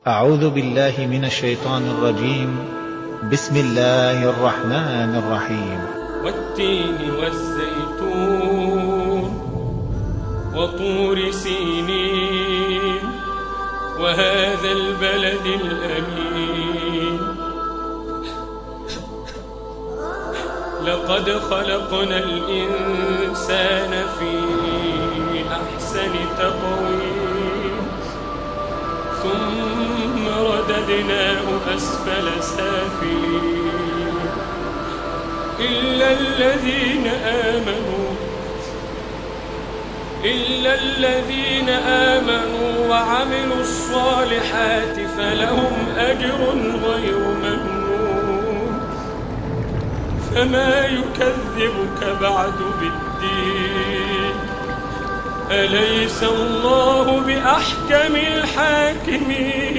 أعوذ بالله من الشيطان الرجيم. بسم الله الرحمن الرحيم. والتين والزيتون وطور سينين وهذا البلد الأمين لقد خلقنا الإنسان في أحسن تقويم ثم رددناه أسفل سافلين إلا الذين آمنوا وعملوا الصالحات فلهم أجر غير ممنون فما يكذبك بعد بالدين أليس الله بأحكم الحاكمين